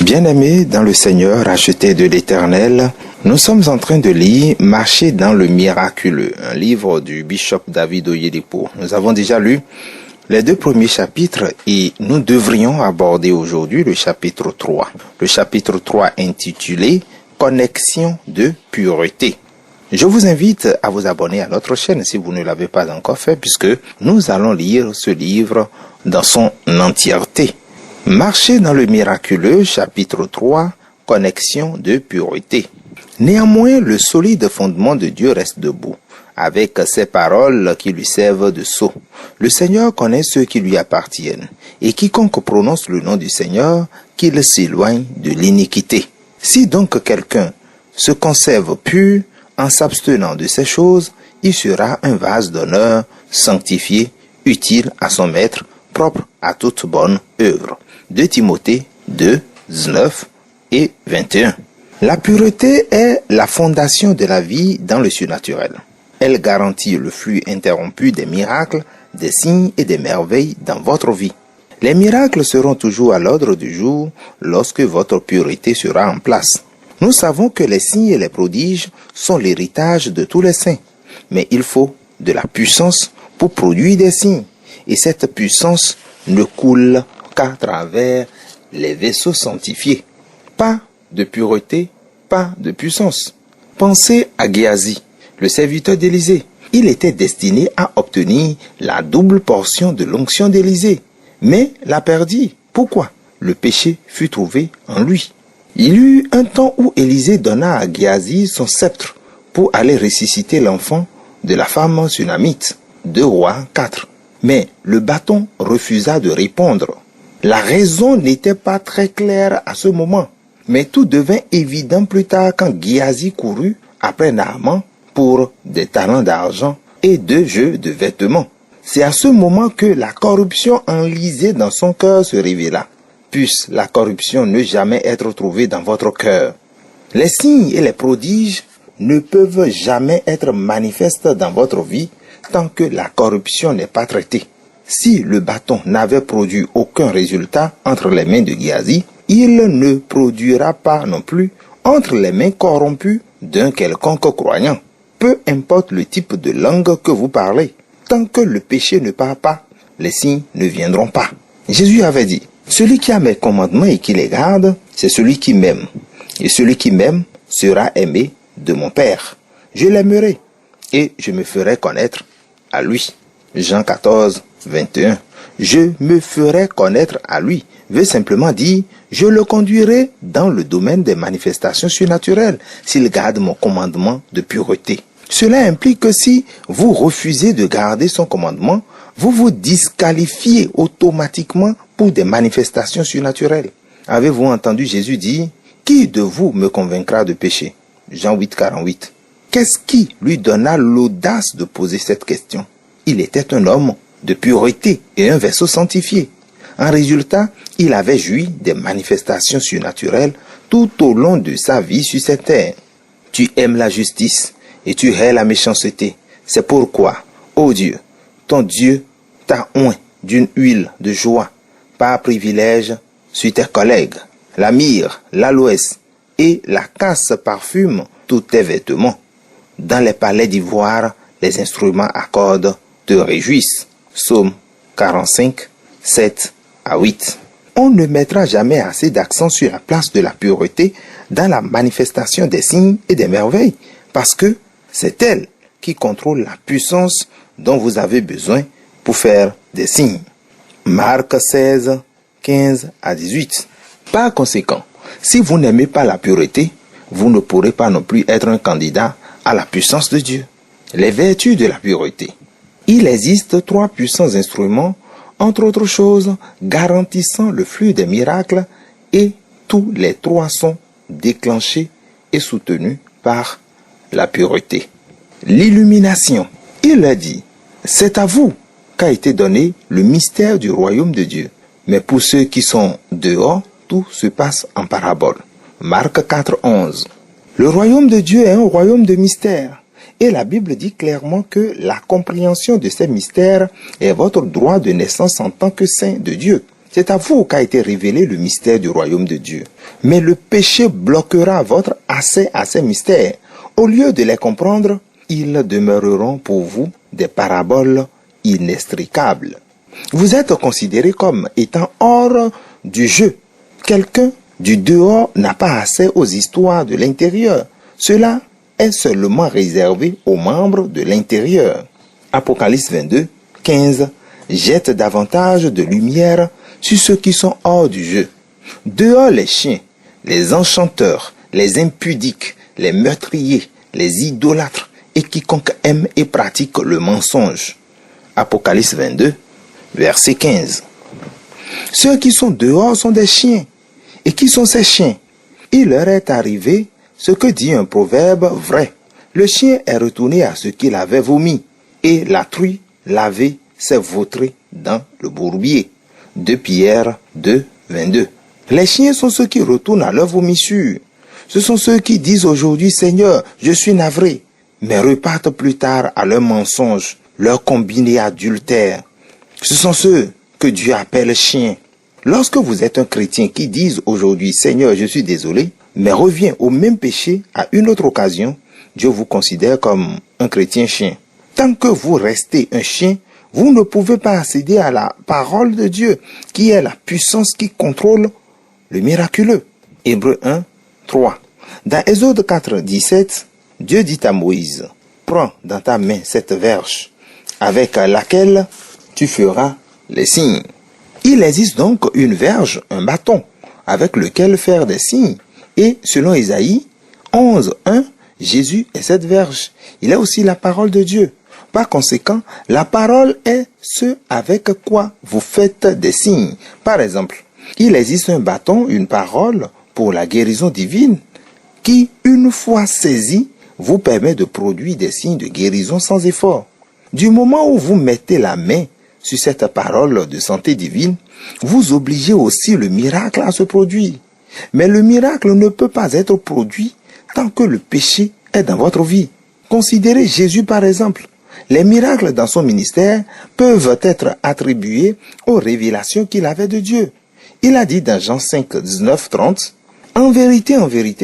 Bien-aimés dans le Seigneur, rachetés de l'Éternel, nous sommes en train de lire « Marcher dans le miraculeux », un livre du bishop David Oyedepo. Nous avons déjà lu les 2 premiers chapitres et nous devrions aborder aujourd'hui le chapitre 3. Le chapitre 3 intitulé « Connexion de pureté ». Je vous invite à vous abonner à notre chaîne si vous ne l'avez pas encore fait, puisque nous allons lire ce livre dans son entièreté. Marcher dans le miraculeux, chapitre 3, connexion de pureté. Néanmoins, le solide fondement de Dieu reste debout, avec ses paroles qui lui servent de sceau. Le Seigneur connaît ceux qui lui appartiennent, et quiconque prononce le nom du Seigneur, qu'il s'éloigne de l'iniquité. Si donc quelqu'un se conserve pur en s'abstenant de ces choses, il sera un vase d'honneur, sanctifié, utile à son maître, propre à toute bonne œuvre. 2 Timothée 2, 19 et 21. La pureté est la fondation de la vie dans le surnaturel. Elle garantit le flux interrompu des miracles, des signes et des merveilles dans votre vie. Les miracles seront toujours à l'ordre du jour lorsque votre pureté sera en place. Nous savons que les signes et les prodiges sont l'héritage de tous les saints, mais il faut de la puissance pour produire des signes, et cette puissance ne coule qu'à travers les vaisseaux sanctifiés. Pas de pureté, pas de puissance. Pensez à Géasi, le serviteur d'Élisée. Il était destiné à obtenir la double portion de l'onction d'Élisée, mais l'a perdu. Pourquoi? Le péché fut trouvé en lui. Il y eut un temps où Élisée donna à Géasi son sceptre pour aller ressusciter l'enfant de la femme sunamite. 2 Rois 4. Mais le bâton refusa de répondre. La raison n'était pas très claire à ce moment, mais tout devint évident plus tard quand Géasi courut après Naaman pour des talents d'argent et 2 jeux de vêtements. C'est à ce moment que la corruption enlisée dans son cœur se révéla. Puisse la corruption ne jamais être trouvée dans votre cœur. Les signes et les prodiges ne peuvent jamais être manifestes dans votre vie tant que la corruption n'est pas traitée. Si le bâton n'avait produit aucun résultat entre les mains de Géasi, il ne produira pas non plus entre les mains corrompues d'un quelconque croyant. Peu importe le type de langue que vous parlez, tant que le péché ne part pas, les signes ne viendront pas. Jésus avait dit, « Celui qui a mes commandements et qui les garde, c'est celui qui m'aime. Et celui qui m'aime sera aimé de mon Père. Je l'aimerai et je me ferai connaître à lui. » Jean 14, 21. Je me ferai connaître à lui veut simplement dire je le conduirai dans le domaine des manifestations surnaturelles s'il garde mon commandement de pureté. Cela implique que si vous refusez de garder son commandement, vous vous disqualifiez automatiquement pour des manifestations surnaturelles. Avez-vous entendu Jésus dire « Qui de vous me convaincra de péché ?» Jean 8, 48. Qu'est-ce qui lui donna l'audace de poser cette question? Il était un homme de pureté et un vaisseau sanctifié. En résultat, il avait joui des manifestations surnaturelles tout au long de sa vie sur cette terre. Tu aimes la justice et tu hais la méchanceté. C'est pourquoi, ô Dieu, ton Dieu t'a oint d'une huile de joie par privilège sur tes collègues. La myrrhe, l'aloès et la casse parfument tous tes vêtements. Dans les palais d'ivoire, les instruments à cordes te réjouissent. Psaume 45, 7 à 8. On ne mettra jamais assez d'accent sur la place de la pureté dans la manifestation des signes et des merveilles, parce que c'est elle qui contrôle la puissance dont vous avez besoin pour faire des signes. Marc 16, 15 à 18. Par conséquent, si vous n'aimez pas la pureté, vous ne pourrez pas non plus être un candidat à la puissance de Dieu. Les vertus de la pureté. Il existe 3 puissants instruments, entre autres choses, garantissant le flux des miracles et tous les 3 sont déclenchés et soutenus par la pureté. L'illumination. Il a dit, c'est à vous qu'a été donné le mystère du royaume de Dieu. Mais pour ceux qui sont dehors, tout se passe en parabole. Marc 4, 11. Le royaume de Dieu est un royaume de mystère. Et la Bible dit clairement que la compréhension de ces mystères est votre droit de naissance en tant que saint de Dieu. C'est à vous qu'a été révélé le mystère du royaume de Dieu. Mais le péché bloquera votre accès à ces mystères. Au lieu de les comprendre, ils demeureront pour vous des paraboles inextricables. Vous êtes considéré comme étant hors du jeu. Quelqu'un du dehors n'a pas accès aux histoires de l'intérieur. Cela est seulement réservé aux membres de l'intérieur. Apocalypse 22, 15 jette davantage de lumière sur ceux qui sont hors du jeu. Dehors les chiens, les enchanteurs, les impudiques, les meurtriers, les idolâtres et quiconque aime et pratique le mensonge. Apocalypse 22, verset 15. Ceux qui sont dehors sont des chiens. Et qui sont ces chiens? Il leur est arrivé ce que dit un proverbe vrai. Le chien est retourné à ce qu'il avait vomi, et la truie lavée s'est vautrée dans le bourbier. 2 Pierre 2, 22. Les chiens sont ceux qui retournent à leur vomissure. Ce sont ceux qui disent aujourd'hui, Seigneur, je suis navré, mais repartent plus tard à leur mensonge, leur combiné adultère. Ce sont ceux que Dieu appelle chiens. Lorsque vous êtes un chrétien qui dit aujourd'hui, Seigneur, je suis désolé, mais revient au même péché à une autre occasion, Dieu vous considère comme un chrétien chien. Tant que vous restez un chien, vous ne pouvez pas accéder à la parole de Dieu, qui est la puissance qui contrôle le miraculeux. Hébreux 1, 3. Dans Exode 4, 17, Dieu dit à Moïse, prends dans ta main cette verge, avec laquelle tu feras les signes. Il existe donc une verge, un bâton, avec lequel faire des signes. Et selon Ésaïe 11, 1, Jésus est cette verge. Il est aussi la parole de Dieu. Par conséquent, la parole est ce avec quoi vous faites des signes. Par exemple, il existe un bâton, une parole pour la guérison divine qui, une fois saisie, vous permet de produire des signes de guérison sans effort. Du moment où vous mettez la main sur cette parole de santé divine, vous obligez aussi le miracle à se produire. Mais le miracle ne peut pas être produit tant que le péché est dans votre vie. Considérez Jésus par exemple. Les miracles dans son ministère peuvent être attribués aux révélations qu'il avait de Dieu. Il a dit dans Jean 5, 19, 30, « En vérité,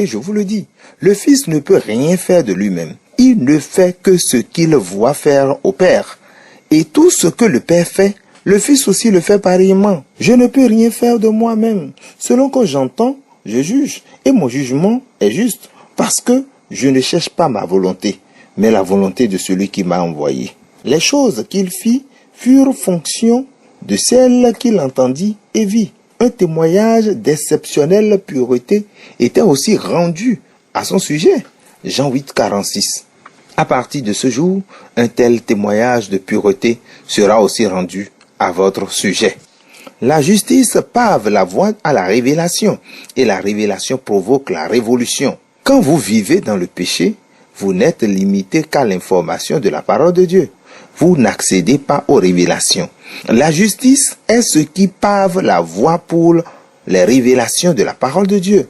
je vous le dis, le Fils ne peut rien faire de lui-même. Il ne fait que ce qu'il voit faire au Père. Et tout ce que le Père fait, le Fils aussi le fait pareillement. Je ne peux rien faire de moi-même. Selon que j'entends, je juge, et mon jugement est juste, parce que je ne cherche pas ma volonté, mais la volonté de celui qui m'a envoyé. Les choses qu'il fit furent fonction de celle qu'il entendit et vit. Un témoignage d'exceptionnelle pureté était aussi rendu à son sujet. Jean 8, 46. À partir de ce jour, un tel témoignage de pureté sera aussi rendu à votre sujet. La justice pave la voie à la révélation, et la révélation provoque la révolution. Quand vous vivez dans le péché, vous n'êtes limité qu'à l'information de la parole de Dieu. Vous n'accédez pas aux révélations. La justice est ce qui pave la voie pour les révélations de la parole de Dieu.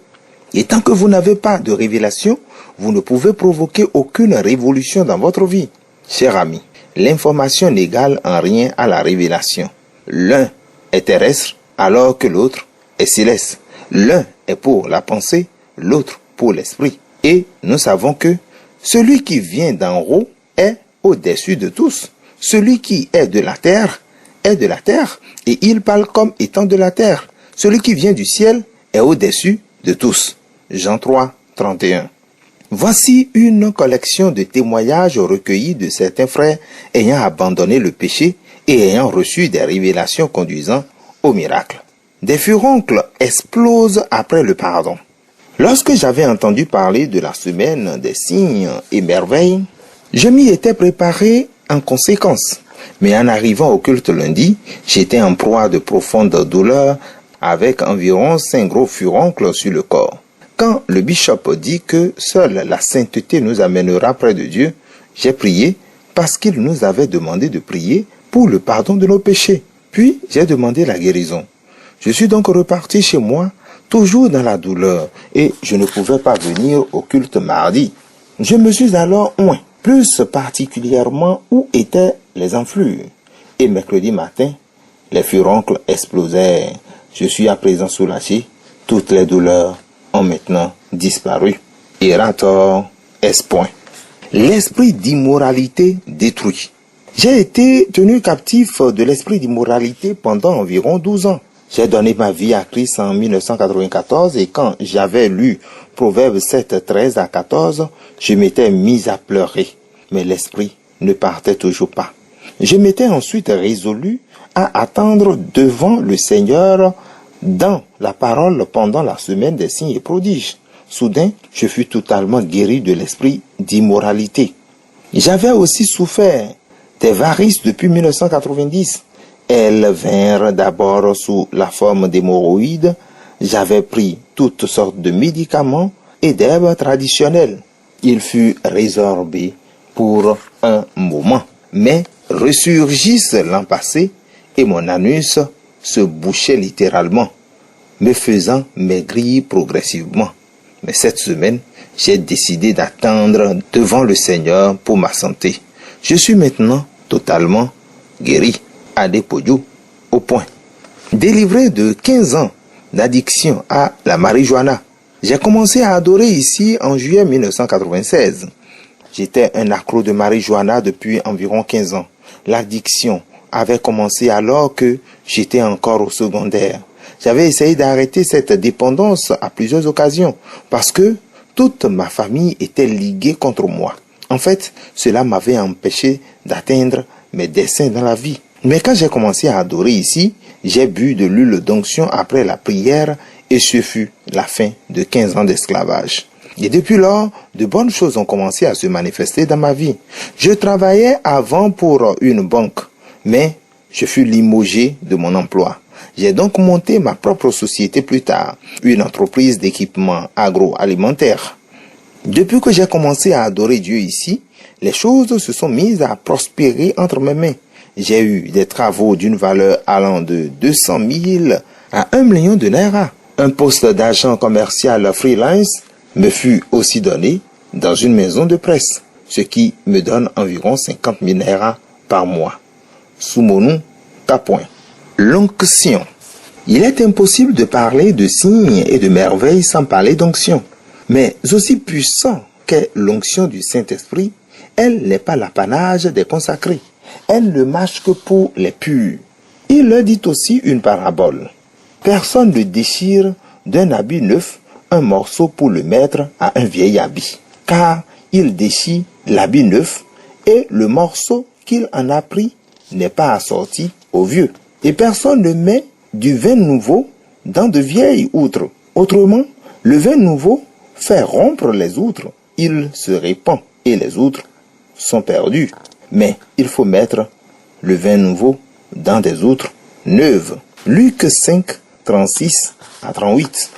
Et tant que vous n'avez pas de révélation, vous ne pouvez provoquer aucune révolution dans votre vie. Cher ami, l'information n'égale en rien à la révélation. L'un est terrestre alors que l'autre est céleste. L'un est pour la pensée, l'autre pour l'esprit. Et nous savons que celui qui vient d'en haut est au-dessus de tous. Celui qui est de la terre est de la terre et il parle comme étant de la terre. Celui qui vient du ciel est au-dessus de tous. Jean 3, 31. Voici une collection de témoignages recueillis de certains frères ayant abandonné le péché et ayant reçu des révélations conduisant au miracle. Des furoncles explosent après le pardon. Lorsque j'avais entendu parler de la semaine des signes et merveilles, je m'y étais préparé en conséquence. Mais en arrivant au culte lundi, j'étais en proie de profondes douleurs avec environ 5 gros furoncles sur le corps. Quand le bishop dit que seule la sainteté nous amènera près de Dieu, j'ai prié parce qu'il nous avait demandé de prier pour le pardon de nos péchés. Puis j'ai demandé la guérison. Je suis donc reparti chez moi, toujours dans la douleur, et je ne pouvais pas venir au culte mardi. Je me suis alors oint, plus particulièrement où étaient les enflures. Et mercredi matin, les furoncles explosèrent. Je suis à présent soulagé. Toutes les douleurs ont maintenant disparu. Erator S. L'esprit d'immoralité détruit. J'ai été tenu captif de l'esprit d'immoralité pendant environ 12 ans. J'ai donné ma vie à Christ en 1994 et quand j'avais lu Proverbes 7, 13 à 14, je m'étais mis à pleurer. Mais l'esprit ne partait toujours pas. Je m'étais ensuite résolu à attendre devant le Seigneur dans la parole pendant la semaine des signes et prodiges. Soudain, je fus totalement guéri de l'esprit d'immoralité. J'avais aussi souffert des varices depuis 1990. Elles vinrent d'abord sous la forme d'hémorroïdes. J'avais pris toutes sortes de médicaments et d'herbes traditionnelles. Il fut résorbé pour un moment, mais ressurgissent l'an passé et mon anus se bouchait littéralement, me faisant maigrir progressivement. Mais cette semaine, j'ai décidé d'attendre devant le Seigneur pour ma santé. Je suis maintenant totalement guéri. Adepoju au point. Délivré de 15 ans d'addiction à la marijuana, j'ai commencé à adorer ici en juillet 1996. J'étais un accro de marijuana depuis environ 15 ans. L'addiction avait commencé alors que j'étais encore au secondaire. J'avais essayé d'arrêter cette dépendance à plusieurs occasions parce que toute ma famille était liguée contre moi. En fait, cela m'avait empêché d'atteindre mes desseins dans la vie. Mais quand j'ai commencé à adorer ici, j'ai bu de l'huile d'onction après la prière et ce fut la fin de 15 ans d'esclavage. Et depuis lors, de bonnes choses ont commencé à se manifester dans ma vie. Je travaillais avant pour une banque, mais je fus limogé de mon emploi. J'ai donc monté ma propre société plus tard, une entreprise d'équipement agroalimentaire. Depuis que j'ai commencé à adorer Dieu ici, les choses se sont mises à prospérer entre mes mains. J'ai eu des travaux d'une valeur allant de 200 000 à 1 million de naira. Un poste d'agent commercial freelance me fut aussi donné dans une maison de presse, ce qui me donne environ 50 000 naira par mois. Sous mon nom, K. L'onction. Il est impossible de parler de signes et de merveilles sans parler d'onction. Mais aussi puissant qu'est l'onction du Saint-Esprit, elle n'est pas l'apanage des consacrés. Elle ne marche que pour les purs. Il leur dit aussi une parabole. Personne ne déchire d'un habit neuf un morceau pour le mettre à un vieil habit, car il déchire l'habit neuf et le morceau qu'il en a pris n'est pas assorti au vieux. Et personne ne met du vin nouveau dans de vieilles outres. Autrement, le vin nouveau fait rompre les outres, il se répand et les outres sont perdues. Mais il faut mettre le vin nouveau dans des outres neuves. Luc 5, 36 à 38.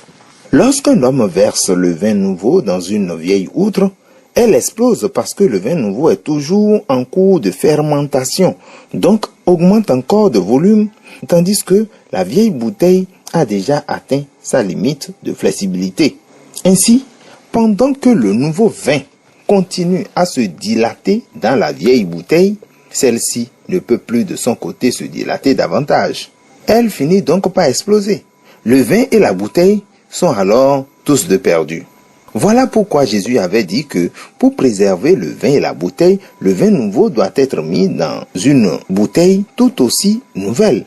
Lorsqu'un homme verse le vin nouveau dans une vieille outre, elle explose parce que le vin nouveau est toujours en cours de fermentation, donc augmente encore de volume, tandis que la vieille bouteille a déjà atteint sa limite de flexibilité. Ainsi, pendant que le nouveau vin continue à se dilater dans la vieille bouteille, celle-ci ne peut plus de son côté se dilater davantage. Elle finit donc par exploser. Le vin et la bouteille sont alors tous deux perdus. Voilà pourquoi Jésus avait dit que pour préserver le vin et la bouteille, le vin nouveau doit être mis dans une bouteille tout aussi nouvelle.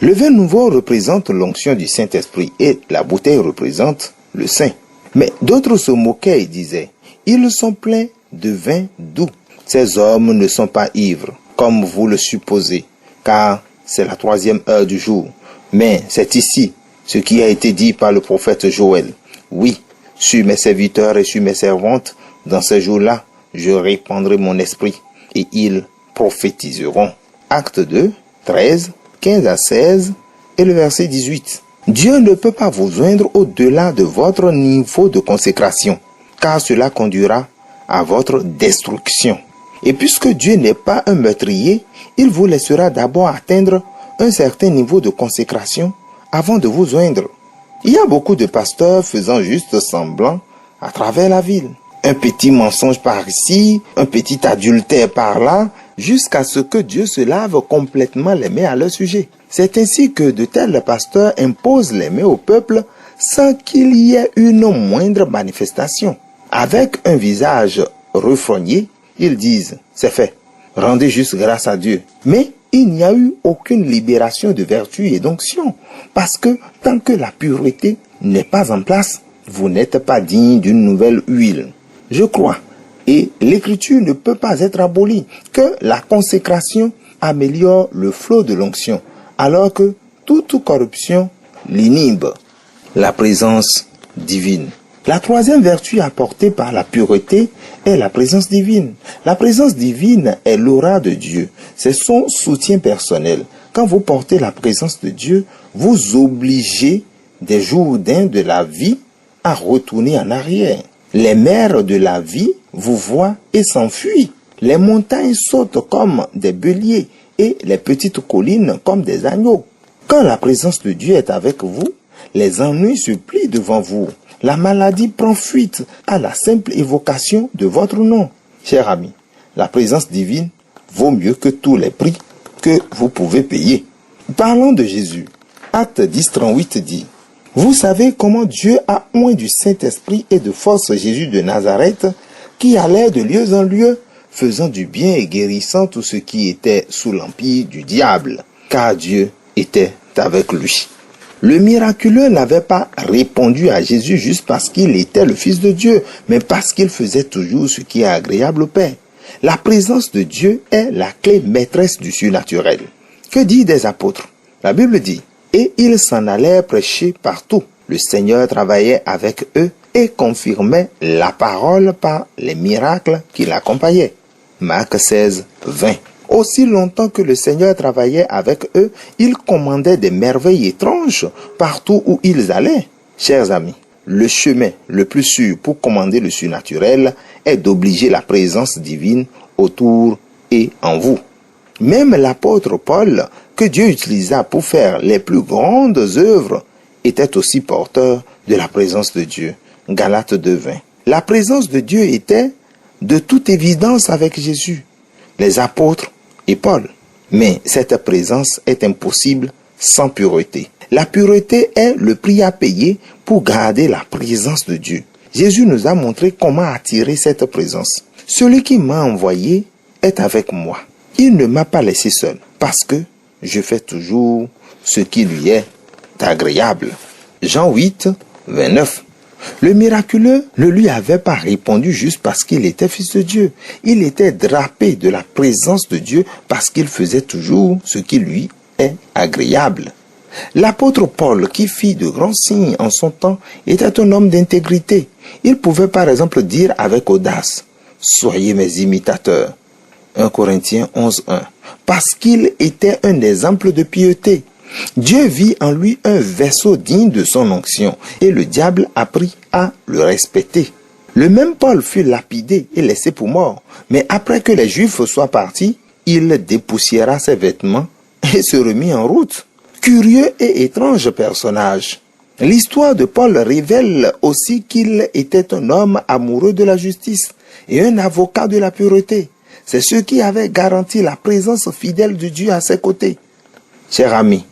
Le vin nouveau représente l'onction du Saint-Esprit et la bouteille représente le Saint. Mais d'autres se moquaient et disaient, ils sont pleins de vin doux. Ces hommes ne sont pas ivres, comme vous le supposez, car c'est la 3e heure du jour. Mais c'est ici ce qui a été dit par le prophète Joël. Oui, sur mes serviteurs et sur mes servantes, dans ces jours-là, je répandrai mon esprit et ils prophétiseront. Acte 2, 13, 15 à 16 et le verset 18. Dieu ne peut pas vous joindre au-delà de votre niveau de consécration, car cela conduira à votre destruction. Et puisque Dieu n'est pas un meurtrier, il vous laissera d'abord atteindre un certain niveau de consécration avant de vous joindre. Il y a beaucoup de pasteurs faisant juste semblant à travers la ville. Un petit mensonge par ici, un petit adultère par là, jusqu'à ce que Dieu se lave complètement les mains à leur sujet. C'est ainsi que de tels pasteurs imposent les mains au peuple sans qu'il y ait une moindre manifestation. Avec un visage refrogné, ils disent « c'est fait, rendez juste grâce à Dieu ». Mais il n'y a eu aucune libération de vertu et d'onction, parce que tant que la pureté n'est pas en place, vous n'êtes pas digne d'une nouvelle huile. Je crois, et l'écriture ne peut pas être abolie, que la consécration améliore le flot de l'onction, alors que toute corruption l'inhibe. La présence divine. La troisième vertu apportée par la pureté est la présence divine. La présence divine est l'aura de Dieu. C'est son soutien personnel. Quand vous portez la présence de Dieu, vous obligez des Jourdains de la vie à retourner en arrière. Les mers de la vie vous voient et s'enfuient. Les montagnes sautent comme des béliers et les petites collines comme des agneaux. Quand la présence de Dieu est avec vous, les ennuis se plient devant vous. La maladie prend fuite à la simple évocation de votre nom. Cher ami, la présence divine vaut mieux que tous les prix que vous pouvez payer. Parlons de Jésus. Acte 10:38 dit « Vous savez comment Dieu a oint du Saint-Esprit et de force Jésus de Nazareth, qui allait de lieu en lieu, faisant du bien et guérissant tout ce qui était sous l'empire du diable, car Dieu était avec lui. » Le miraculeux n'avait pas répondu à Jésus juste parce qu'il était le Fils de Dieu, mais parce qu'il faisait toujours ce qui est agréable au Père. La présence de Dieu est la clé maîtresse du surnaturel. Que dit des apôtres? La Bible dit « Et ils s'en allèrent prêcher partout. Le Seigneur travaillait avec eux et confirmait la parole par les miracles qui l'accompagnaient. » Marc 16:20. Aussi longtemps que le Seigneur travaillait avec eux, il commandait des merveilles étranges partout où ils allaient. Chers amis, le chemin le plus sûr pour commander le surnaturel est d'obliger la présence divine autour et en vous. Même l'apôtre Paul, que Dieu utilisa pour faire les plus grandes œuvres, était aussi porteur de la présence de Dieu. Galates 2:20. La présence de Dieu était de toute évidence avec Jésus, les apôtres et Paul. Mais cette présence est impossible sans pureté. La pureté est le prix à payer pour garder la présence de Dieu. Jésus nous a montré comment attirer cette présence. Celui qui m'a envoyé est avec moi. Il ne m'a pas laissé seul parce que je fais toujours ce qui lui est agréable. Jean 8:29. Le miraculeux ne lui avait pas répondu juste parce qu'il était fils de Dieu. Il était drapé de la présence de Dieu parce qu'il faisait toujours ce qui lui est agréable. L'apôtre Paul, qui fit de grands signes en son temps, était un homme d'intégrité. Il pouvait par exemple dire avec audace « Soyez mes imitateurs ». 1 Corinthiens 11:1. Parce qu'il était un exemple de piété. Dieu vit en lui un vaisseau digne de son onction et le diable apprit à le respecter. Le même Paul fut lapidé et laissé pour mort, mais après que les Juifs soient partis, il dépoussiéra ses vêtements et se remit en route. Curieux et étrange personnage. L'histoire de Paul révèle aussi qu'il était un homme amoureux de la justice et un avocat de la pureté. C'est ce qui avait garanti la présence fidèle de Dieu à ses côtés. Chers amis,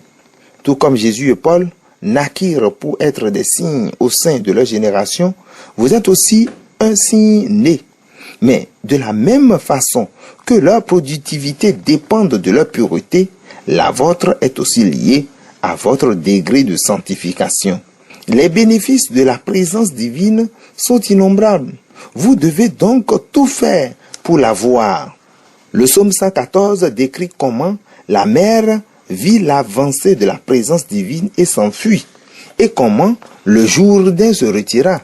tout comme Jésus et Paul naquirent pour être des signes au sein de leur génération, vous êtes aussi un signe né. Mais de la même façon que leur productivité dépend de leur pureté, la vôtre est aussi liée à votre degré de sanctification. Les bénéfices de la présence divine sont innombrables. Vous devez donc tout faire pour la voir. Le psaume 114 décrit comment la mer vit l'avancée de la présence divine et s'enfuit, et comment le Jourdain se retira.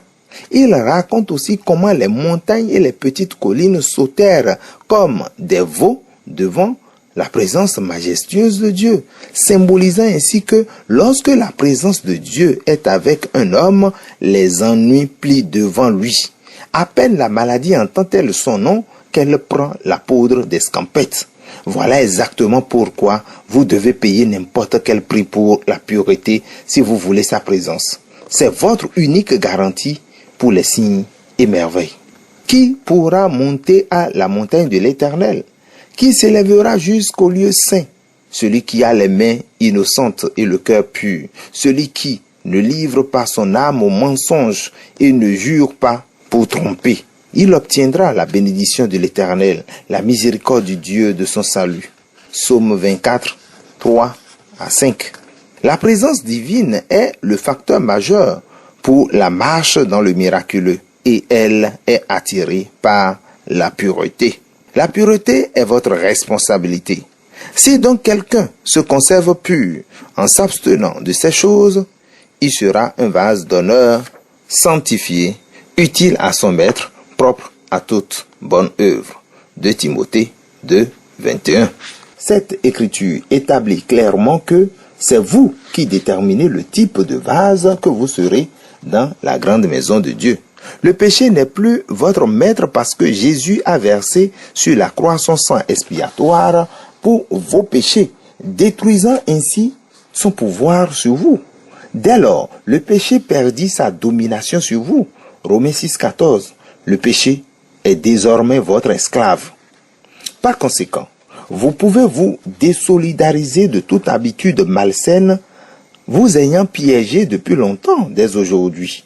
Il raconte aussi comment les montagnes et les petites collines sautèrent comme des veaux devant la présence majestueuse de Dieu, symbolisant ainsi que lorsque la présence de Dieu est avec un homme, les ennuis plient devant lui. À peine la maladie entend-elle son nom qu'elle prend la poudre d'escampette. Voilà exactement pourquoi vous devez payer n'importe quel prix pour la pureté si vous voulez sa présence. C'est votre unique garantie pour les signes et merveilles. Qui pourra monter à la montagne de l'Éternel? Qui s'élèvera jusqu'au lieu saint? celui qui a les mains innocentes et le cœur pur, celui qui ne livre pas son âme au mensonge et ne jure pas pour tromper. Il obtiendra la bénédiction de l'Éternel, la miséricorde du Dieu de son salut. Psaume 24, 3 à 5. La présence divine est le facteur majeur pour la marche dans le miraculeux et elle est attirée par la pureté. La pureté est votre responsabilité. Si donc quelqu'un se conserve pur en s'abstenant de ces choses, il sera un vase d'honneur, sanctifié, utile à son maître, propre à toute bonne œuvre. 2 Timothée 2, 21. Cette écriture établit clairement que c'est vous qui déterminez le type de vase que vous serez dans la grande maison de Dieu. Le péché n'est plus votre maître parce que Jésus a versé sur la croix son sang expiatoire pour vos péchés, détruisant ainsi son pouvoir sur vous. Dès lors, le péché perdit sa domination sur vous. Romains 6, 14. Le péché est désormais votre esclave. Par conséquent, vous pouvez vous désolidariser de toute habitude malsaine, vous ayant piégé depuis longtemps dès aujourd'hui.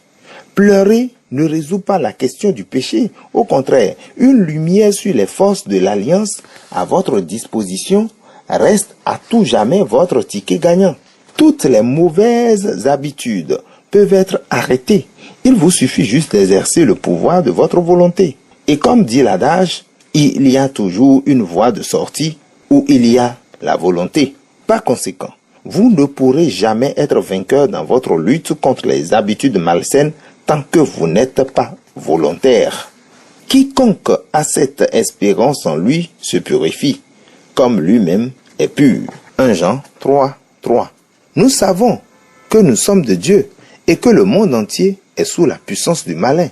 Pleurer ne résout pas la question du péché. Au contraire, une lumière sur les forces de l'alliance à votre disposition reste à tout jamais votre ticket gagnant. Toutes les mauvaises habitudes peuvent être arrêtées. Il vous suffit juste d'exercer le pouvoir de votre volonté. Et comme dit l'adage, il y a toujours une voie de sortie où il y a la volonté. Par conséquent, vous ne pourrez jamais être vainqueur dans votre lutte contre les habitudes malsaines tant que vous n'êtes pas volontaire. Quiconque a cette espérance en lui se purifie, comme lui-même est pur. 1 Jean 3, 3. Nous savons que nous sommes de Dieu et que le monde entier est sous la puissance du malin.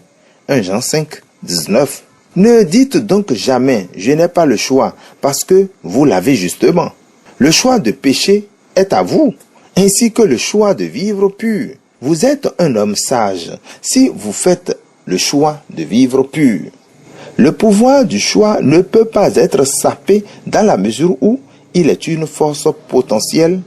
1 Jean 5, 19. Ne dites donc jamais « je n'ai pas le choix » parce que vous l'avez justement. Le choix de pécher est à vous, ainsi que le choix de vivre pur. Vous êtes un homme sage si vous faites le choix de vivre pur. Le pouvoir du choix ne peut pas être sapé dans la mesure où il est une force potentielle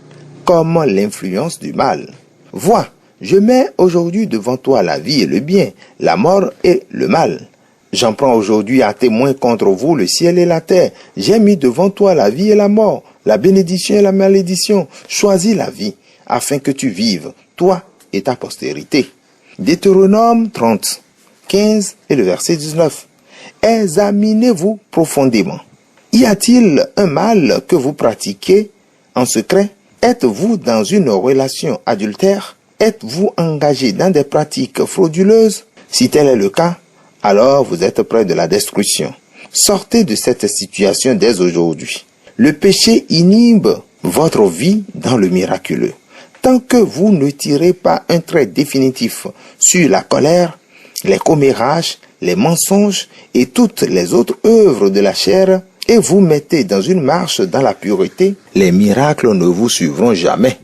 comme l'influence du mal. Vois, je mets aujourd'hui devant toi la vie et le bien, la mort et le mal. J'en prends aujourd'hui à témoin contre vous le ciel et la terre. J'ai mis devant toi la vie et la mort, la bénédiction et la malédiction. Choisis la vie, afin que tu vives, toi et ta postérité. Deutéronome 30, 15 et le verset 19. Examinez-vous profondément. Y a-t-il un mal que vous pratiquez en secret? Êtes-vous dans une relation adultère? Êtes-vous engagé dans des pratiques frauduleuses? Si tel est le cas, alors vous êtes près de la destruction. Sortez de cette situation dès aujourd'hui. Le péché inhibe votre vie dans le miraculeux. Tant que vous ne tirez pas un trait définitif sur la colère, les commérages, les mensonges et toutes les autres œuvres de la chair, et vous mettez dans une marche dans la pureté, les miracles ne vous suivront jamais.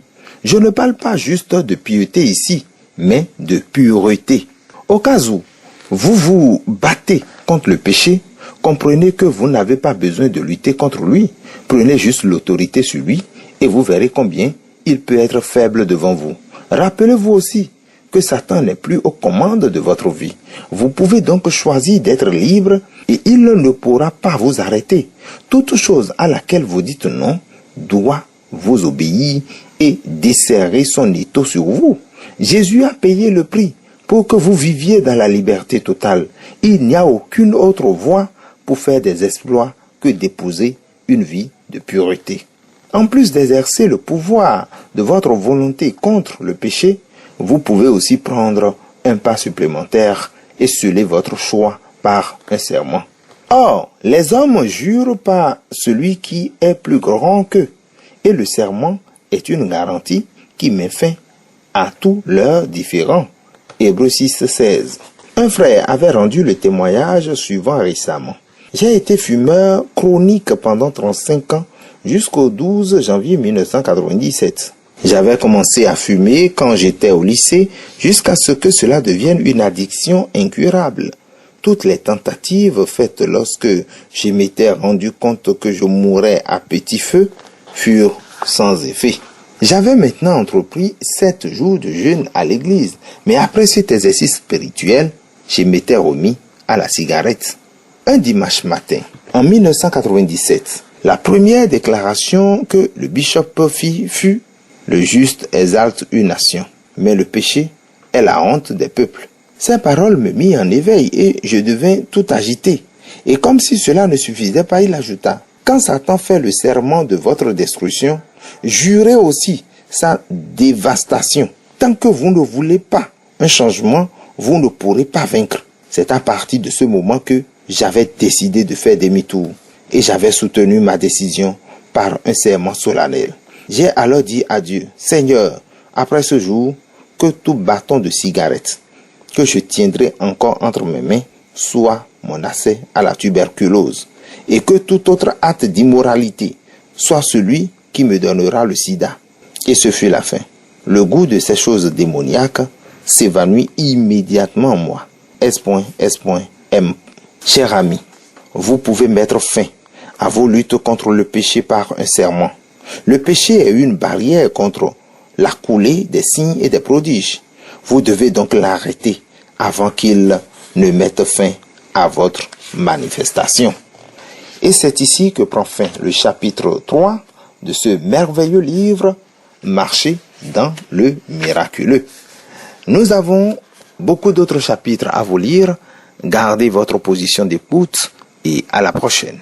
Je ne parle pas juste de piété ici, mais de pureté. Au cas où vous vous battez contre le péché, comprenez que vous n'avez pas besoin de lutter contre lui. Prenez juste l'autorité sur lui et vous verrez combien il peut être faible devant vous. Rappelez-vous aussi que Satan n'est plus aux commandes de votre vie. Vous pouvez donc choisir d'être libre et il ne pourra pas vous arrêter. Toute chose à laquelle vous dites non doit vous obéir et desserrer son étau sur vous. Jésus a payé le prix pour que vous viviez dans la liberté totale. Il n'y a aucune autre voie pour faire des exploits que d'épouser une vie de pureté. En plus d'exercer le pouvoir de votre volonté contre le péché, vous pouvez aussi prendre un pas supplémentaire et sceller votre choix par un serment. Or, les hommes jurent par celui qui est plus grand qu'eux, et le serment est une garantie qui met fin à tous leurs différends. Hébreux 6, 16. Un frère avait rendu le témoignage suivant récemment. J'ai été fumeur chronique pendant 35 ans jusqu'au 12 janvier 1997. J'avais commencé à fumer quand j'étais au lycée jusqu'à ce que cela devienne une addiction incurable. Toutes les tentatives faites lorsque je m'étais rendu compte que je mourrais à petit feu furent sans effet. J'avais maintenant entrepris 7 jours de jeûne à l'église, mais après cet exercice spirituel, je m'étais remis à la cigarette. Un dimanche matin, en 1997, la première déclaration que le bishop fit fut « Le juste exalte une nation, mais le péché est la honte des peuples ». Ces paroles me mirent en éveil et je devins tout agité. Et comme si cela ne suffisait pas, il ajouta « Quand Satan fait le serment de votre destruction, jurez aussi sa dévastation. Tant que vous ne voulez pas un changement, vous ne pourrez pas vaincre. » C'est à partir de ce moment que j'avais décidé de faire demi-tour et j'avais soutenu ma décision par un serment solennel. J'ai alors dit à Dieu, « Seigneur, après ce jour, que tout bâton de cigarette que je tiendrai encore entre mes mains soit mon accès à la tuberculose et que tout autre acte d'immoralité soit celui qui me donnera le sida. » Et ce fut la fin. Le goût de ces choses démoniaques s'évanouit immédiatement en moi. S.M. Cher ami, vous pouvez mettre fin à vos luttes contre le péché par un serment. Le péché est une barrière contre la coulée des signes et des prodiges. Vous devez donc l'arrêter avant qu'il ne mette fin à votre manifestation. Et c'est ici que prend fin le chapitre 3 de ce merveilleux livre « Marcher dans le miraculeux ». Nous avons beaucoup d'autres chapitres à vous lire. Gardez votre position d'écoute et à la prochaine.